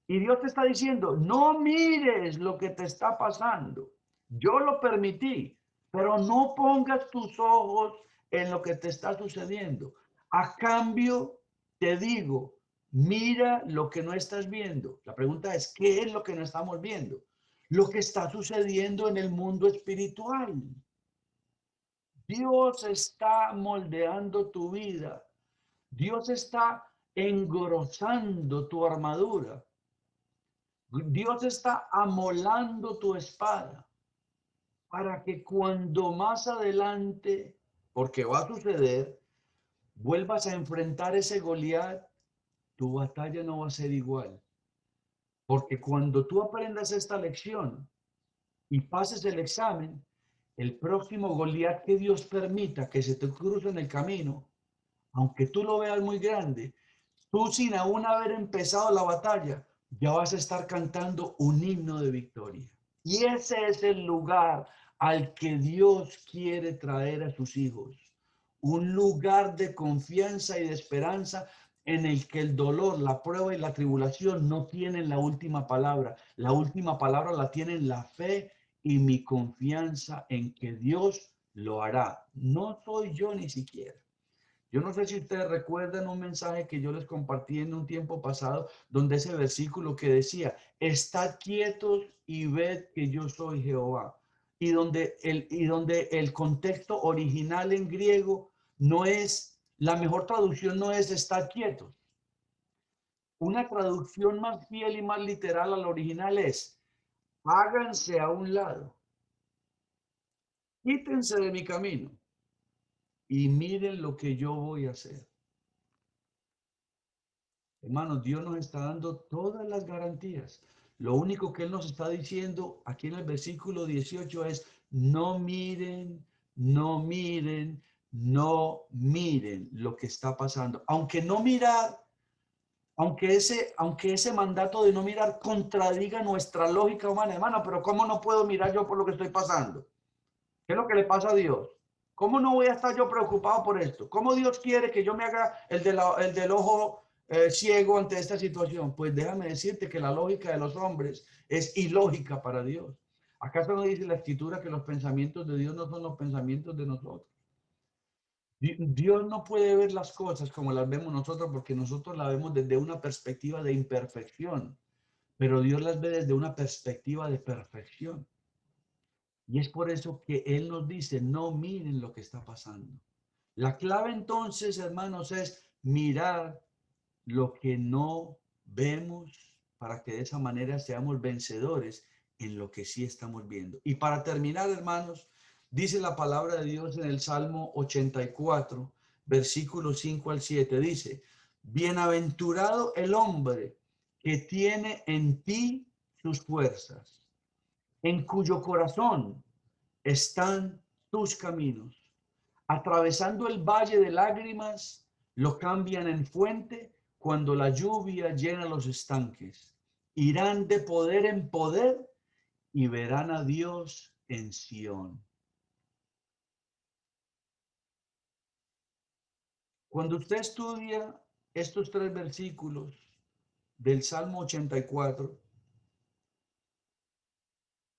Y Dios te está diciendo, no mires lo que te está pasando. Yo lo permití, pero no pongas tus ojos en lo que te está sucediendo. A cambio, te digo, mira lo que no estás viendo. La pregunta es, ¿qué es lo que no estamos viendo? Lo que está sucediendo en el mundo espiritual. Dios está moldeando tu vida. Dios está engrosando tu armadura. Dios está amolando tu espada para que cuando más adelante, porque va a suceder, vuelvas a enfrentar ese Goliat, tu batalla no va a ser igual. Porque cuando tú aprendas esta lección y pases el examen, el próximo Goliat que Dios permita que se te cruce en el camino, aunque tú lo veas muy grande, tú sin aún haber empezado la batalla, ya vas a estar cantando un himno de victoria. Y ese es el lugar al que Dios quiere traer a sus hijos. Un lugar de confianza y de esperanza en el que el dolor, la prueba y la tribulación no tienen la última palabra. La última palabra la tienen la fe y mi confianza en que Dios lo hará. No soy yo ni siquiera. Yo no sé si ustedes recuerdan un mensaje que yo les compartí en un tiempo pasado, donde ese versículo que decía, estad quietos y ved que yo soy Jehová. Y donde el contexto original en griego no es, la mejor traducción no es estad quietos. Una traducción más fiel y más literal al original es, háganse a un lado, quítense de mi camino y miren lo que yo voy a hacer. Hermanos, Dios nos está dando todas las garantías. Lo único que Él nos está diciendo aquí en el versículo 18 es, no miren, no miren, no miren lo que está pasando. Aunque no mirar, aunque ese mandato de no mirar contradiga nuestra lógica humana, hermano, pero ¿cómo no puedo mirar yo por lo que estoy pasando? ¿Qué es lo que le pasa a Dios? ¿Cómo no voy a estar yo preocupado por esto? ¿Cómo Dios quiere que yo me haga el del ojo ciego ante esta situación? Pues déjame decirte que la lógica de los hombres es ilógica para Dios. ¿Acaso no dice la escritura que los pensamientos de Dios no son los pensamientos de nosotros? Dios no puede ver las cosas como las vemos nosotros porque nosotros las vemos desde una perspectiva de imperfección, pero Dios las ve desde una perspectiva de perfección. Y es por eso que Él nos dice, no miren lo que está pasando. La clave entonces, hermanos, es mirar lo que no vemos para que de esa manera seamos vencedores en lo que sí estamos viendo. Y para terminar, hermanos, dice la palabra de Dios en el Salmo 84, versículos 5 al 7, dice, bienaventurado el hombre que tiene en ti sus fuerzas, en cuyo corazón están tus caminos. Atravesando el valle de lágrimas, lo cambian en fuente, cuando la lluvia llena los estanques. Irán de poder en poder y verán a Dios en Sión. Cuando usted estudia estos 3 versículos del Salmo 84,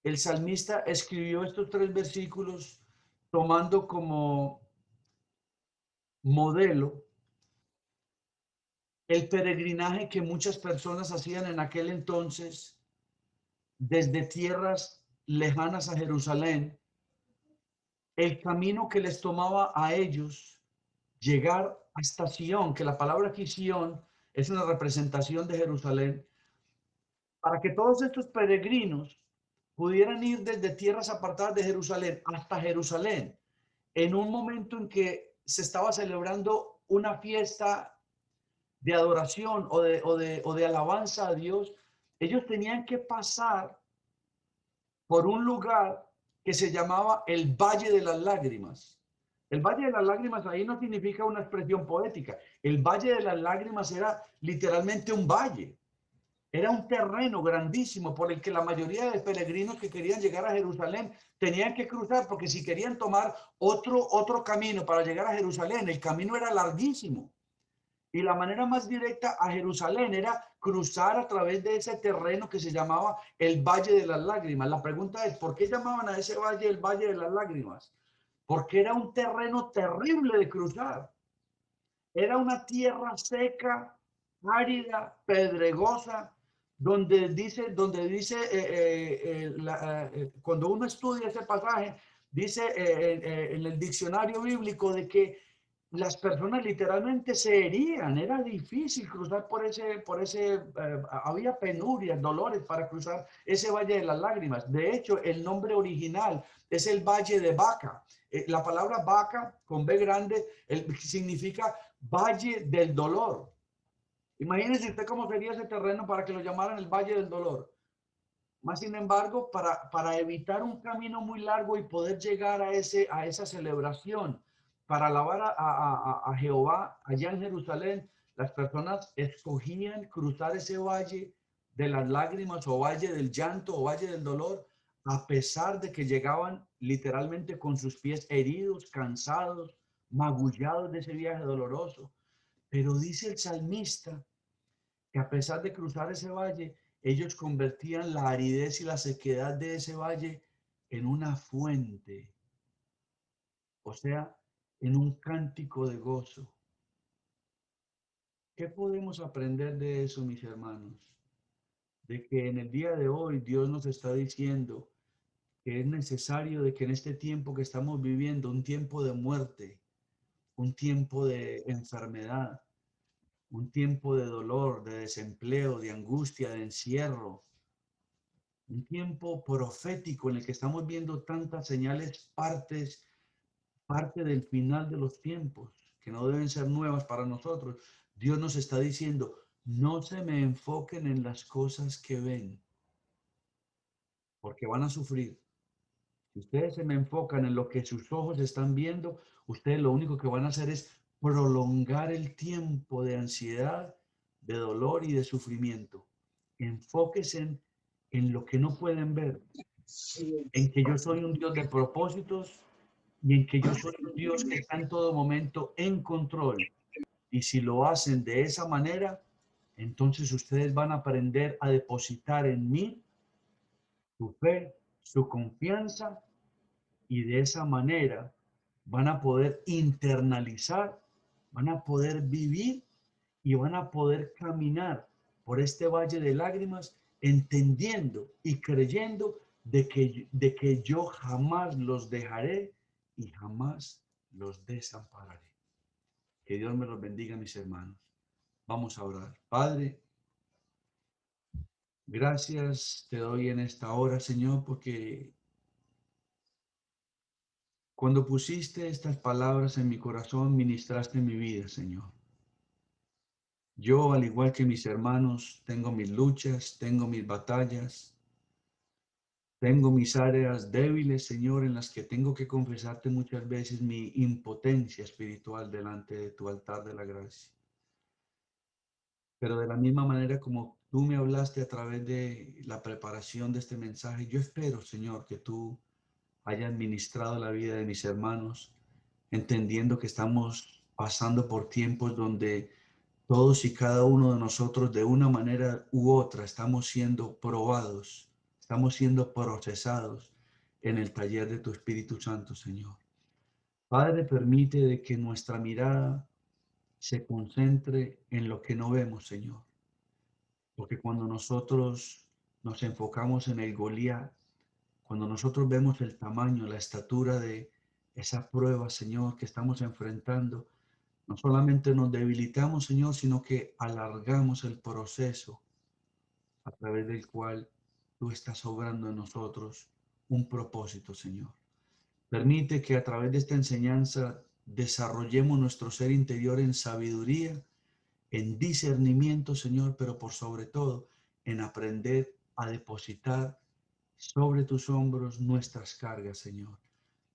el salmista escribió estos 3 versículos tomando como modelo el peregrinaje que muchas personas hacían en aquel entonces desde tierras lejanas a Jerusalén, el camino que les tomaba a ellos llegar hasta Sión, que la palabra aquí Sión es una representación de Jerusalén, para que todos estos peregrinos pudieran ir desde tierras apartadas de Jerusalén hasta Jerusalén, en un momento en que se estaba celebrando una fiesta de adoración o de alabanza a Dios. Ellos tenían que pasar por un lugar que se llamaba el Valle de las Lágrimas. El Valle de las Lágrimas ahí no significa una expresión poética. El Valle de las Lágrimas era literalmente un valle. Era un terreno grandísimo por el que la mayoría de peregrinos que querían llegar a Jerusalén tenían que cruzar, porque si querían tomar otro camino para llegar a Jerusalén, el camino era larguísimo. Y la manera más directa a Jerusalén era cruzar a través de ese terreno que se llamaba el Valle de las Lágrimas. La pregunta es, ¿por qué llamaban a ese valle el Valle de las Lágrimas? Porque era un terreno terrible de cruzar. Era una tierra seca, árida, pedregosa, donde dice cuando uno estudia ese pasaje, dice en el diccionario bíblico de que las personas literalmente se herían, era difícil cruzar había penurias, dolores para cruzar ese Valle de las Lágrimas. De hecho, el nombre original es el Valle de Baca. La palabra Baca, con B grande, significa Valle del Dolor. Imagínense usted cómo sería ese terreno para que lo llamaran el Valle del Dolor. Más sin embargo, para evitar un camino muy largo y poder llegar a esa celebración, para alabar a Jehová allá en Jerusalén, las personas escogían cruzar ese valle de las lágrimas o valle del llanto o valle del dolor, a pesar de que llegaban literalmente con sus pies heridos, cansados, magullados de ese viaje doloroso. Pero dice el salmista que a pesar de cruzar ese valle, ellos convertían la aridez y la sequedad de ese valle en una fuente, o sea, en un cántico de gozo. ¿Qué podemos aprender de eso, mis hermanos? De que en el día de hoy Dios nos está diciendo que es necesario de que en este tiempo que estamos viviendo, un tiempo de muerte, un tiempo de enfermedad, un tiempo de dolor, de desempleo, de angustia, de encierro, un tiempo profético en el que estamos viendo tantas señales, parte del final de los tiempos, que no deben ser nuevas para nosotros. Dios nos está diciendo, no se me enfoquen en las cosas que ven, porque van a sufrir. Si ustedes se me enfocan en lo que sus ojos están viendo, ustedes lo único que van a hacer es prolongar el tiempo de ansiedad, de dolor y de sufrimiento. Enfóquense en lo que no pueden ver, en que yo soy un Dios de propósitos y en que yo soy un Dios que está en todo momento en control. Y si lo hacen de esa manera, entonces ustedes van a aprender a depositar en mí su fe, su confianza, y de esa manera van a poder internalizar, van a poder vivir y van a poder caminar por este valle de lágrimas, entendiendo y creyendo de que yo jamás los dejaré y jamás los desampararé. Que Dios me los bendiga, mis hermanos. Vamos a orar. Padre, gracias te doy en esta hora, Señor, porque cuando pusiste estas palabras en mi corazón, ministraste mi vida, Señor. Yo, al igual que mis hermanos, tengo mis luchas, tengo mis batallas, tengo mis áreas débiles, Señor, en las que tengo que confesarte muchas veces mi impotencia espiritual delante de tu altar de la gracia. Pero de la misma manera como tú me hablaste a través de la preparación de este mensaje, yo espero, Señor, que tú hayas ministrado la vida de mis hermanos, entendiendo que estamos pasando por tiempos donde todos y cada uno de nosotros, de una manera u otra, estamos siendo probados, estamos siendo procesados en el taller de tu Espíritu Santo, Señor. Padre, permite de que nuestra mirada se concentre en lo que no vemos, Señor. Porque cuando nosotros nos enfocamos en el Goliat, cuando nosotros vemos el tamaño, la estatura de esa prueba, Señor, que estamos enfrentando, no solamente nos debilitamos, Señor, sino que alargamos el proceso a través del cual tú estás obrando en nosotros un propósito, Señor. Permite que a través de esta enseñanza desarrollemos nuestro ser interior en sabiduría, en discernimiento, Señor, pero por sobre todo en aprender a depositar sobre tus hombros nuestras cargas, Señor.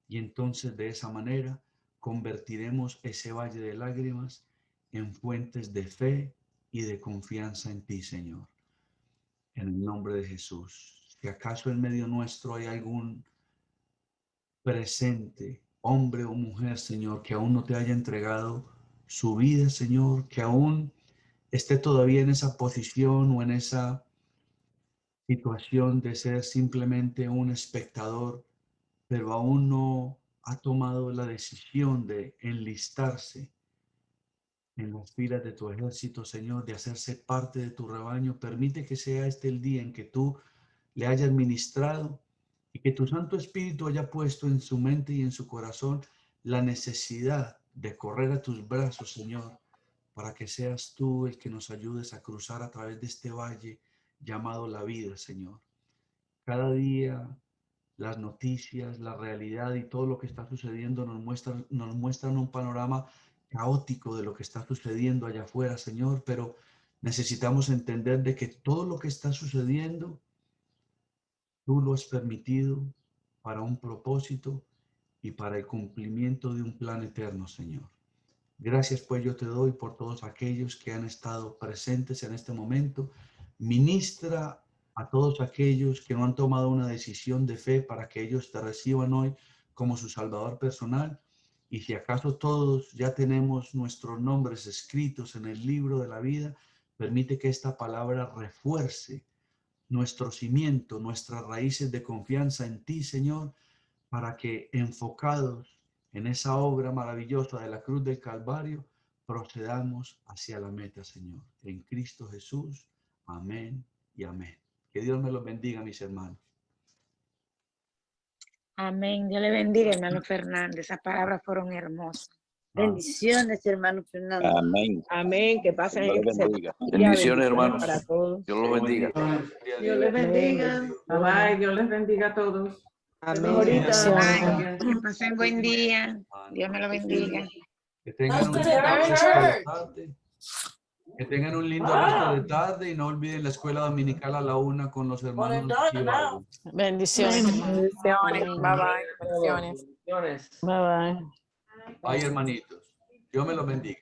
Y entonces de esa manera convertiremos ese valle de lágrimas en fuentes de fe y de confianza en ti, Señor. En el nombre de Jesús. Si acaso en medio nuestro hay algún presente, hombre o mujer, Señor, que aún no te haya entregado su vida, Señor, que aún esté todavía en esa posición o en esa situación de ser simplemente un espectador, pero aún no ha tomado la decisión de enlistarse en las filas de tu ejército, Señor, de hacerse parte de tu rebaño. Permite que sea este el día en que tú le hayas ministrado y que tu Santo Espíritu haya puesto en su mente y en su corazón la necesidad de correr a tus brazos, Señor, para que seas tú el que nos ayudes a cruzar a través de este valle llamado la vida, Señor. Cada día las noticias, la realidad y todo lo que está sucediendo nos muestran un panorama caótico de lo que está sucediendo allá afuera, Señor, pero necesitamos entender de que todo lo que está sucediendo, tú lo has permitido para un propósito y para el cumplimiento de un plan eterno, Señor. Gracias pues yo te doy por todos aquellos que han estado presentes en este momento. Ministra a todos aquellos que no han tomado una decisión de fe para que ellos te reciban hoy como su Salvador personal. Y si acaso todos ya tenemos nuestros nombres escritos en el libro de la vida, permite que esta palabra refuerce nuestro cimiento, nuestras raíces de confianza en ti, Señor, para que enfocados en esa obra maravillosa de la cruz del Calvario, procedamos hacia la meta, Señor. En Cristo Jesús. Amén y amén. Que Dios me los bendiga, mis hermanos. Amén. Dios le bendiga, hermano Fernández. Esas palabras fueron hermosas. Bendiciones, hermano Fernando. Amén. Amén. Que pasen Dios les excelente bendiga. día. Bendiciones, hermanos. Para todos. Dios los bendiga. Dios les bendiga. Bye bye. Dios les bendiga a todos. Amén. Ahorita. Ay, que pasen buen día. Dios me lo bendiga. Que tengan un lindo resto de tarde. Que tengan un lindo resto de tarde y no olviden la escuela dominical a la 1 con los hermanos. Bendiciones. Bendiciones. Bye bye. Bendiciones. Bendiciones. Bye bye. Ay, hermanitos. Dios me los bendiga.